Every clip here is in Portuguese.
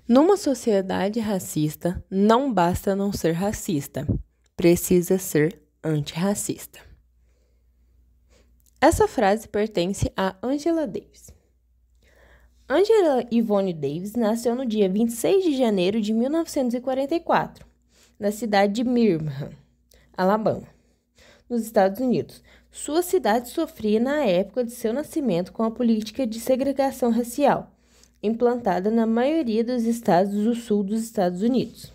Numa sociedade racista, não basta não ser racista, precisa ser antirracista. Essa frase pertence a Angela Davis. Angela Yvonne Davis nasceu no dia 26 de janeiro de 1944, na cidade de Birmingham, Alabama, nos Estados Unidos. Sua cidade sofria na época de seu nascimento com a política de segregação racial, implantada na maioria dos estados do sul dos Estados Unidos.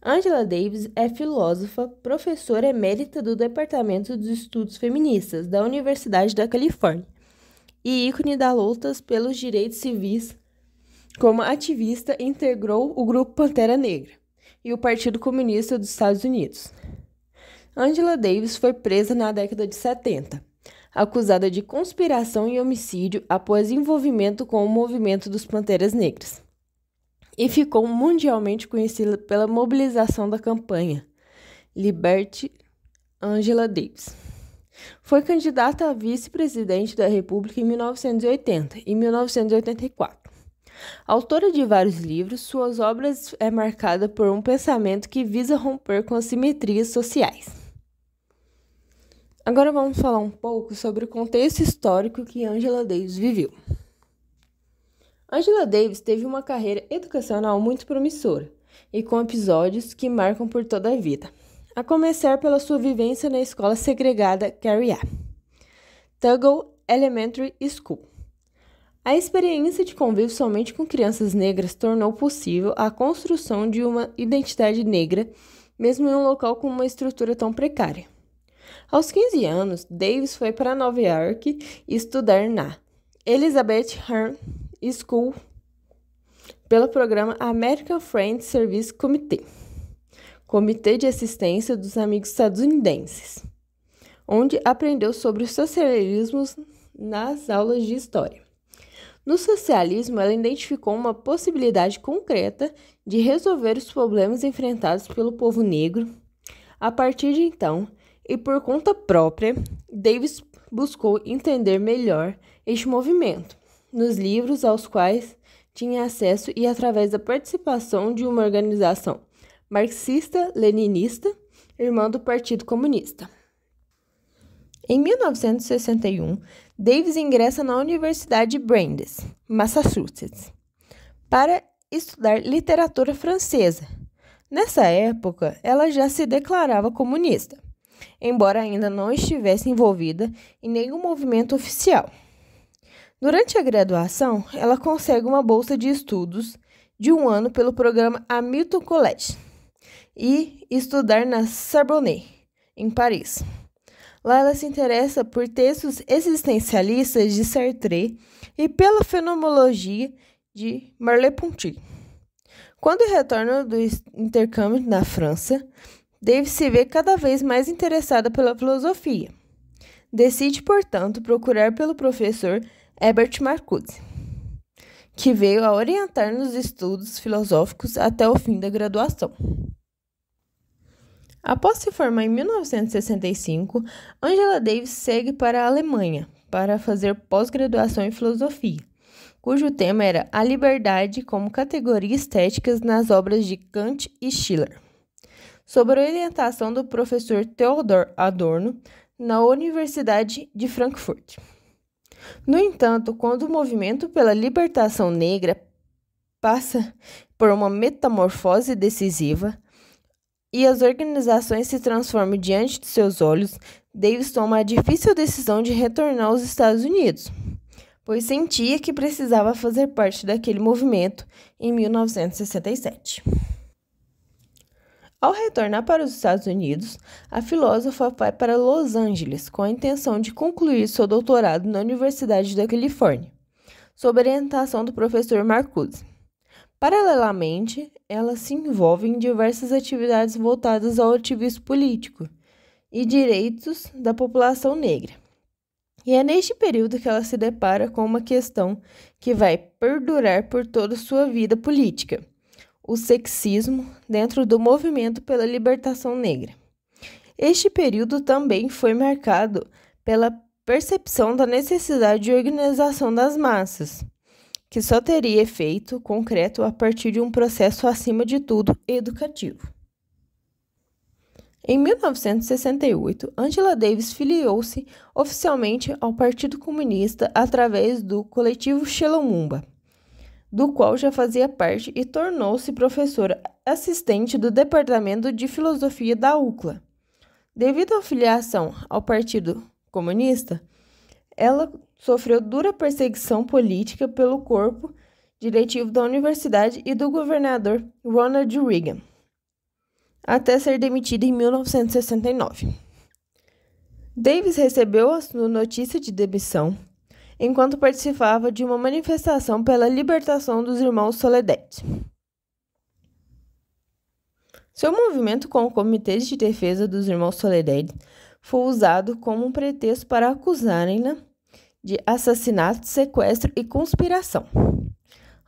Angela Davis é filósofa, professora emérita do Departamento de Estudos Feministas da Universidade da Califórnia e ícone das lutas pelos direitos civis. Como ativista, integrou o Grupo Pantera Negra e o Partido Comunista dos Estados Unidos. Angela Davis foi presa na década de 70, acusada de conspiração e homicídio após envolvimento com o movimento dos Panteras Negras, e ficou mundialmente conhecida pela mobilização da campanha Liberte Angela Davis. Foi candidata a vice-presidente da República em 1980 e 1984. Autora de vários livros, suas obras é marcada por um pensamento que visa romper com as simetrias sociais. Agora vamos falar um pouco sobre o contexto histórico que Angela Davis viveu. Angela Davis teve uma carreira educacional muito promissora e com episódios que marcam por toda a vida, a começar pela sua vivência na escola segregada Carrie A. Tuggle Elementary School. A experiência de convívio somente com crianças negras tornou possível a construção de uma identidade negra, mesmo em um local com uma estrutura tão precária. Aos 15 anos, Davis foi para Nova York estudar na Elizabeth Hahn School pelo programa American Friends Service Committee, Comitê de Assistência dos Amigos Estadunidenses, onde aprendeu sobre o socialismo nas aulas de história. No socialismo, ela identificou uma possibilidade concreta de resolver os problemas enfrentados pelo povo negro. A partir de então, e por conta própria, Davis buscou entender melhor este movimento, nos livros aos quais tinha acesso e através da participação de uma organização marxista-leninista, irmã do Partido Comunista. Em 1961, Davis ingressa na Universidade de Brandeis, Massachusetts, para estudar literatura francesa. Nessa época, ela já se declarava comunista, embora ainda não estivesse envolvida em nenhum movimento oficial. Durante a graduação, ela consegue uma bolsa de estudos de 1 ano pelo programa Hamilton College e estudar na Sorbonne, em Paris. Lá ela se interessa por textos existencialistas de Sartre e pela fenomenologia de Merleau-Ponty. Quando retorna do intercâmbio na França, Davis se vê cada vez mais interessada pela filosofia. Decide, portanto, procurar pelo professor Herbert Marcuse, que veio a orientar nos estudos filosóficos até o fim da graduação. Após se formar em 1965, Angela Davis segue para a Alemanha para fazer pós-graduação em filosofia, cujo tema era a liberdade como categoria estética nas obras de Kant e Schiller, sob a orientação do professor Theodor Adorno, na Universidade de Frankfurt. No entanto, quando o movimento pela libertação negra passa por uma metamorfose decisiva e as organizações se transformam diante de seus olhos, Davis toma a difícil decisão de retornar aos Estados Unidos, pois sentia que precisava fazer parte daquele movimento em 1967. Ao retornar para os Estados Unidos, a filósofa vai para Los Angeles com a intenção de concluir seu doutorado na Universidade da Califórnia, sob orientação do professor Marcuse. Paralelamente, ela se envolve em diversas atividades voltadas ao ativismo político e direitos da população negra. E é neste período que ela se depara com uma questão que vai perdurar por toda sua vida política: o sexismo dentro do movimento pela libertação negra. Este período também foi marcado pela percepção da necessidade de organização das massas, que só teria efeito concreto a partir de um processo, acima de tudo, educativo. Em 1968, Angela Davis filiou-se oficialmente ao Partido Comunista através do Coletivo Xe Lumumba, do qual já fazia parte, e tornou-se professora assistente do Departamento de Filosofia da UCLA. Devido à filiação ao Partido Comunista, ela sofreu dura perseguição política pelo corpo diretivo da universidade e do governador Ronald Reagan, até ser demitida em 1969. Davis recebeu a notícia de demissão enquanto participava de uma manifestação pela libertação dos irmãos Soledad. Seu movimento com o Comitê de Defesa dos Irmãos Soledad foi usado como um pretexto para acusarem-na de assassinato, sequestro e conspiração.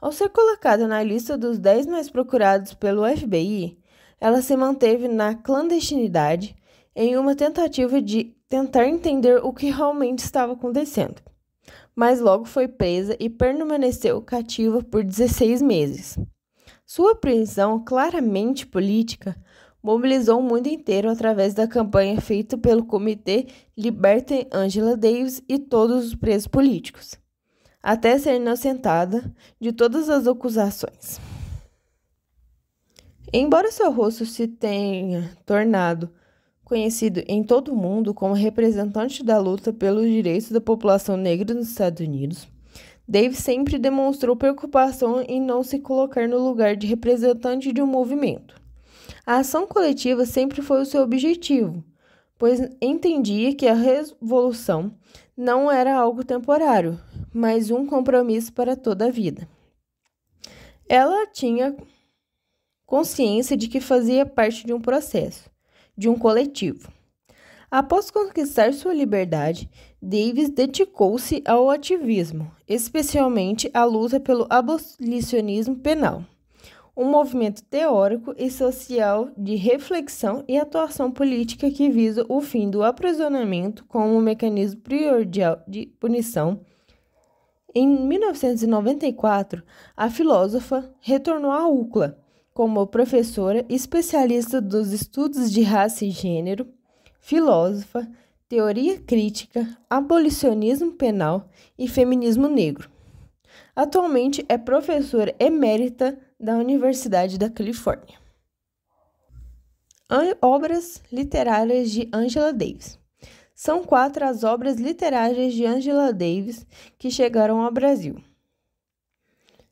Ao ser colocada na lista dos 10 mais procurados pelo FBI, ela se manteve na clandestinidade em uma tentativa de tentar entender o que realmente estava acontecendo, mas logo foi presa e permaneceu cativa por 16 meses. Sua prisão, claramente política, mobilizou o mundo inteiro através da campanha feita pelo Comitê Libertem Angela Davis e todos os presos políticos, até ser inocentada de todas as acusações. Embora seu rosto se tenha tornado conhecido em todo o mundo como representante da luta pelos direitos da população negra nos Estados Unidos, Davis sempre demonstrou preocupação em não se colocar no lugar de representante de um movimento. A ação coletiva sempre foi o seu objetivo, pois entendia que a revolução não era algo temporário, mas um compromisso para toda a vida. Ela tinha consciência de que fazia parte de um processo, de um coletivo. Após conquistar sua liberdade, Davis dedicou-se ao ativismo, especialmente à luta pelo abolicionismo penal, um movimento teórico e social de reflexão e atuação política que visa o fim do aprisionamento como um mecanismo primordial de punição. Em 1994, a filósofa retornou à UCLA como professora especialista dos estudos de raça e gênero, filósofa, teoria crítica, abolicionismo penal e feminismo negro. Atualmente é professora emérita da Universidade da Califórnia. Obras literárias de Angela Davis. São 4 as obras literárias de Angela Davis que chegaram ao Brasil.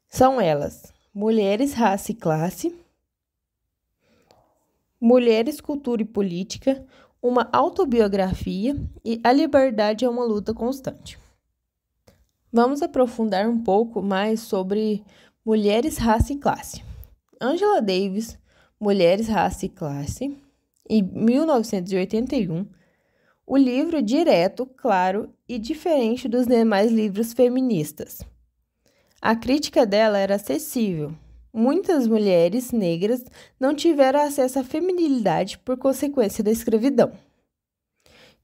São elas: Mulheres, Raça e Classe, Mulheres, Cultura e Política, uma autobiografia e A Liberdade é uma Luta Constante. Vamos aprofundar um pouco mais sobre Mulheres, Raça e Classe. Angela Davis, Mulheres, Raça e Classe, em 1981, o livro direto, claro e diferente dos demais livros feministas. A crítica dela era acessível. Muitas mulheres negras não tiveram acesso à feminilidade por consequência da escravidão.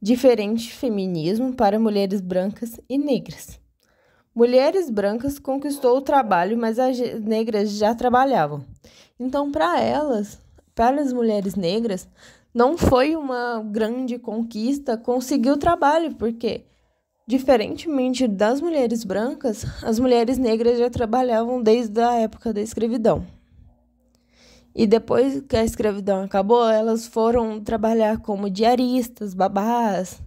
Diferente feminismo para mulheres brancas e negras. Mulheres brancas conquistou o trabalho, mas as negras já trabalhavam. Então, para as mulheres negras, não foi uma grande conquista conseguir o trabalho, porque, diferentemente das mulheres brancas, as mulheres negras já trabalhavam desde a época da escravidão. E depois que a escravidão acabou, elas foram trabalhar como diaristas, babás,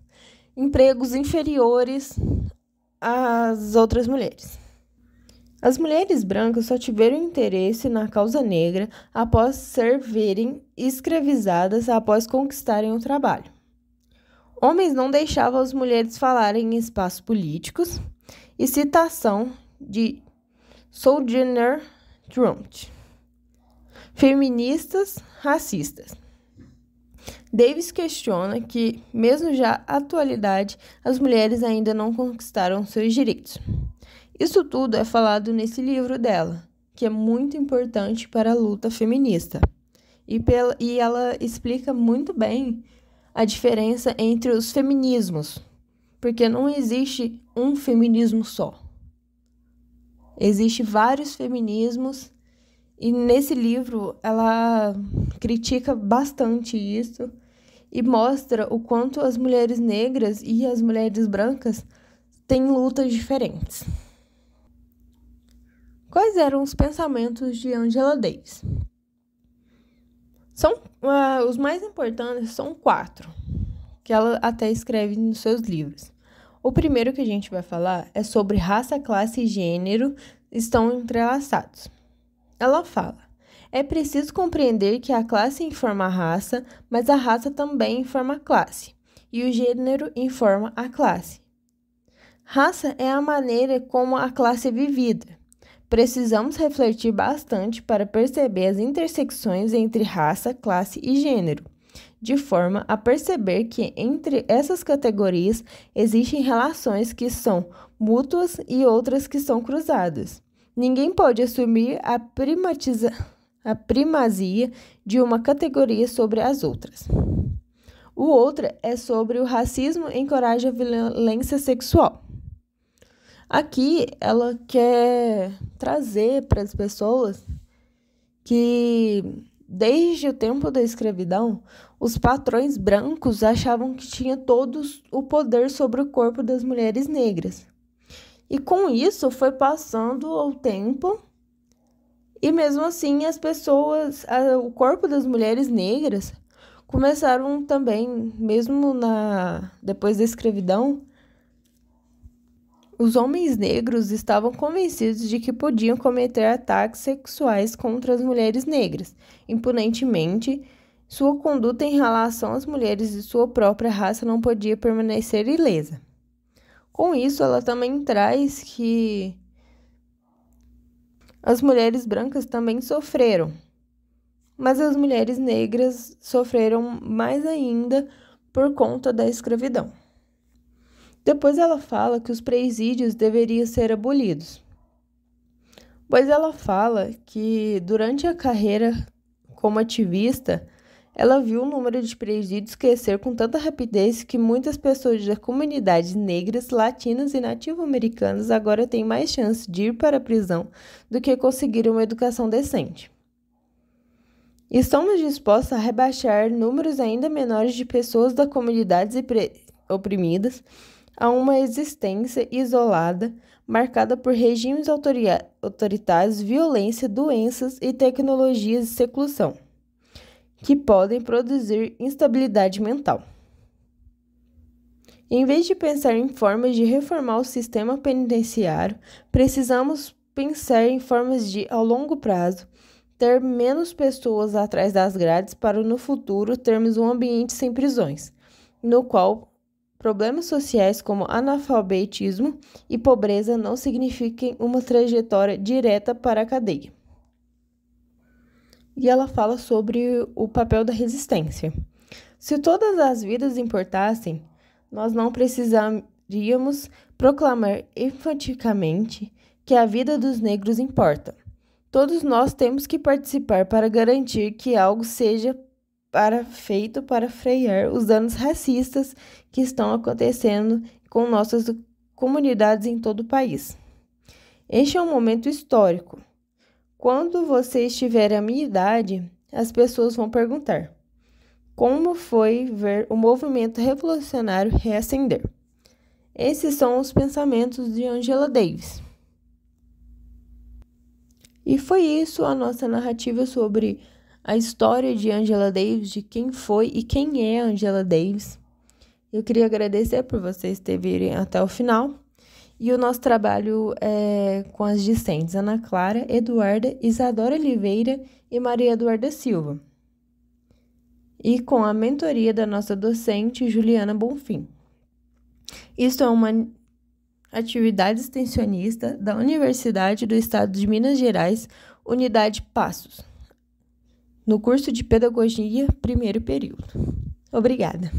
empregos inferiores às outras mulheres. As mulheres brancas só tiveram interesse na causa negra após serem escravizadas após conquistarem o trabalho. Homens não deixavam as mulheres falarem em espaços políticos, e citação de Sojourner Truth. Feministas racistas. Davis questiona que, mesmo já na atualidade, as mulheres ainda não conquistaram seus direitos. Isso tudo é falado nesse livro dela, que é muito importante para a luta feminista. E ela explica muito bem a diferença entre os feminismos, porque não existe um feminismo só. Existem vários feminismos e nesse livro ela critica bastante isso e mostra o quanto as mulheres negras e as mulheres brancas têm lutas diferentes. Quais eram os pensamentos de Angela Davis? Os mais importantes são 4, que ela até escreve nos seus livros. O primeiro que a gente vai falar é sobre raça, classe e gênero estão entrelaçados. Ela fala: é preciso compreender que a classe informa a raça, mas a raça também informa a classe, e o gênero informa a classe. Raça é a maneira como a classe é vivida. Precisamos refletir bastante para perceber as intersecções entre raça, classe e gênero, de forma a perceber que entre essas categorias existem relações que são mútuas e outras que são cruzadas. Ninguém pode assumir a primazia de uma categoria sobre as outras. O outro é sobre o racismo encoraja a violência sexual. Aqui ela quer trazer para as pessoas que, desde o tempo da escravidão, os patrões brancos achavam que tinham todos o poder sobre o corpo das mulheres negras. E com isso foi passando o tempo e mesmo assim as pessoas, o corpo das mulheres negras começaram também, mesmo depois da escravidão, os homens negros estavam convencidos de que podiam cometer ataques sexuais contra as mulheres negras, impunemente. Sua conduta em relação às mulheres de sua própria raça não podia permanecer ilesa. Com isso, ela também traz que as mulheres brancas também sofreram, mas as mulheres negras sofreram mais ainda por conta da escravidão. Depois ela fala que os presídios deveriam ser abolidos, pois ela fala que durante a carreira como ativista, ela viu o número de presídios crescer com tanta rapidez que muitas pessoas das comunidades negras, latinas e nativo-americanas agora têm mais chance de ir para a prisão do que conseguir uma educação decente. Estamos dispostos a rebaixar números ainda menores de pessoas das comunidades oprimidas a uma existência isolada, marcada por regimes autoritários, violência, doenças e tecnologias de seclusão, que podem produzir instabilidade mental. Em vez de pensar em formas de reformar o sistema penitenciário, precisamos pensar em formas de, ao longo prazo, ter menos pessoas atrás das grades para no futuro termos um ambiente sem prisões, no qual problemas sociais como analfabetismo e pobreza não signifiquem uma trajetória direta para a cadeia. E ela fala sobre o papel da resistência. Se todas as vidas importassem, nós não precisaríamos proclamar enfaticamente que a vida dos negros importa. Todos nós temos que participar para garantir que algo seja feito para frear os danos racistas que estão acontecendo com nossas comunidades em todo o país. Este é um momento histórico. Quando você estiver à minha idade, as pessoas vão perguntar: como foi ver o movimento revolucionário reacender? Esses são os pensamentos de Angela Davis. E foi isso a nossa narrativa sobre a história de Angela Davis, de quem foi e quem é Angela Davis. Eu queria agradecer por vocês terem vindo até o final. E o nosso trabalho é com as discentes Ana Clara, Eduarda, Isadora Oliveira e Maria Eduarda Silva. E com a mentoria da nossa docente Juliana Bonfim. Isso é uma atividade extensionista da Universidade do Estado de Minas Gerais, Unidade Passos, no curso de Pedagogia, primeiro período. Obrigada.